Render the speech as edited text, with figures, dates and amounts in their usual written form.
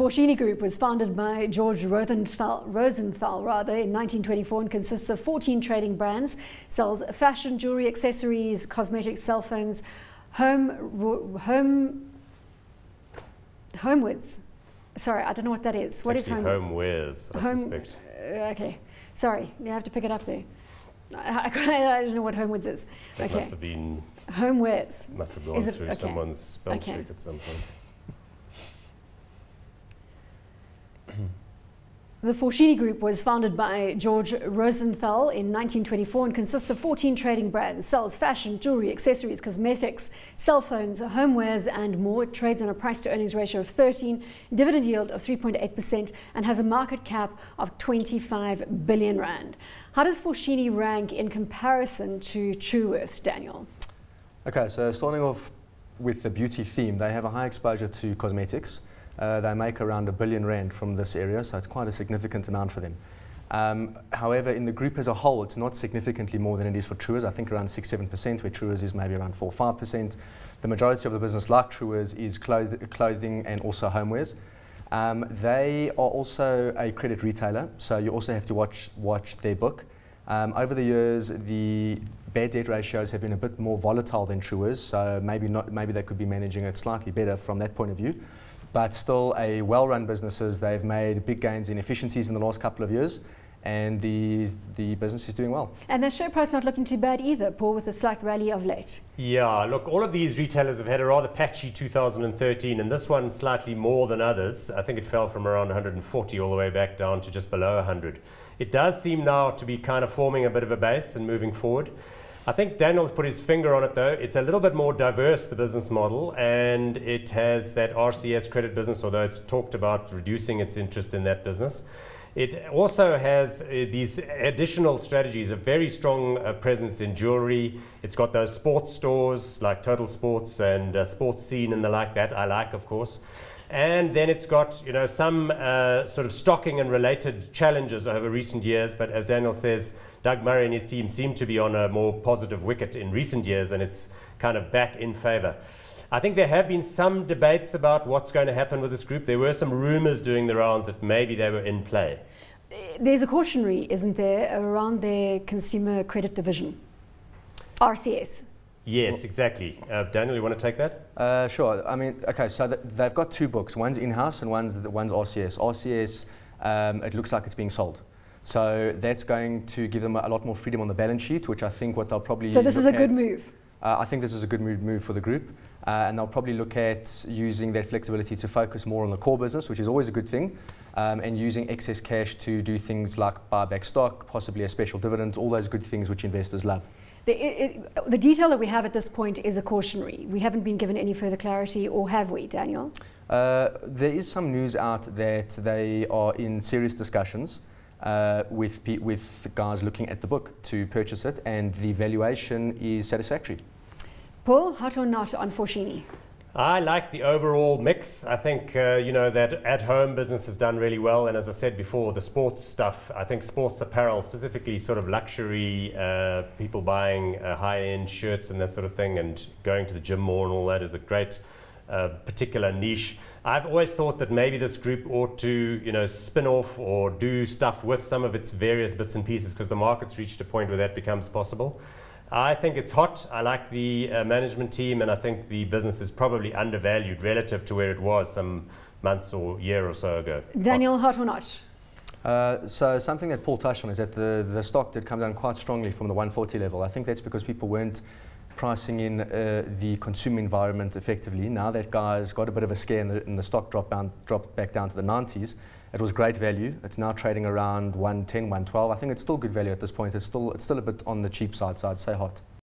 Foschini Group was founded by George Rosenthal in 1924 and consists of 14 trading brands, sells fashion, jewellery, accessories, cosmetics, cell phones, homewards. Sorry, I don't know what that is. What is homewards? Homewares, I suspect. Okay, sorry, you have to pick it up there. I don't know what homewards is. It must have been... Homewares. Must have gone through someone's spell check at some point. The Foschini Group was founded by George Rosenthal in 1924 and consists of 14 trading brands, sells fashion, jewellery, accessories, cosmetics, cell phones, homewares and more. It trades on a price to earnings ratio of 13, dividend yield of 3.8% and has a market cap of 25 billion rand. How does Foschini rank in comparison to Truworths, Daniel? Okay, so starting off with the beauty theme, they have a high exposure to cosmetics. They make around R1 billion from this area, so it's quite a significant amount for them. However, in the group as a whole, it's not significantly more than it is for Truworths. I think around 6-7%, where Truworths is maybe around 4-5%. The majority of the business, like Truworths, is clothing and also homewares. They are also a credit retailer, so you also have to watch their book. Over the years, the bad debt ratios have been a bit more volatile than Truworths, so maybe they could be managing it slightly better from that point of view. But still, a well-run businesses. They've made big gains in efficiencies in the last couple of years, and the business is doing well. And their share price not looking too bad either, Paul, with a slight rally of late. Yeah, look, all of these retailers have had a rather patchy 2013, and this one slightly more than others. I think it fell from around 140 all the way back down to just below 100. It does seem now to be kind of forming a bit of a base and moving forward. I think Daniel's put his finger on it though. It's a little bit more diverse, the business model, and it has that RCS credit business, although it's talked about reducing its interest in that business. It also has these additional strategies, a very strong presence in jewellery. It's got those sports stores like Total Sports and Sports Scene and the like that I like, of course. And then it's got, you know, some sort of stocking and related challenges over recent years. But as Daniel says, Doug Murray and his team seem to be on a more positive wicket in recent years, and it's kind of back in favour. I think there have been some debates about what's going to happen with this group. There were some rumours doing the rounds that maybe they were in play. There's a cautionary, isn't there, around their consumer credit division, RCS? Yes, exactly. Daniel, you want to take that? Sure. I mean, okay, so they've got two books. One's in-house and one's RCS. RCS, it looks like it's being sold. So that's going to give them a lot more freedom on the balance sheet, which I think what they'll probably So this is a good move? I think this is a good move for the group. And they'll probably look at using that flexibility to focus more on the core business, which is always a good thing, and using excess cash to do things like buy back stock, possibly a special dividend, all those good things which investors love. The detail that we have at this point is a cautionary. We haven't been given any further clarity, or have we, Daniel? There is some news out that they are in serious discussions with the guys looking at the book to purchase it, and the valuation is satisfactory. Paul, hot or not on Foschini? I like the overall mix. I think, you know, that at-home business has done really well. And as I said before, the sports stuff, I think sports apparel, specifically sort of luxury, people buying high-end shirts and that sort of thing, and going to the gym more and all that is a great particular niche. I've always thought that maybe this group ought to, you know, spin off or do stuff with some of its various bits and pieces, because the market's reached a point where that becomes possible. I think it's hot. I like the management team, and I think the business is probably undervalued relative to where it was some months or year or so ago. Daniel, hot or not? So something that Paul touched on is that the stock did come down quite strongly from the 140 level. I think that's because people weren't pricing in the consumer environment effectively. Now that guys got a bit of a scare and the stock dropped back down to the 90s, it was great value. It's now trading around 110, 112. I think it's still good value at this point. It's still a bit on the cheap side, so I'd say hot.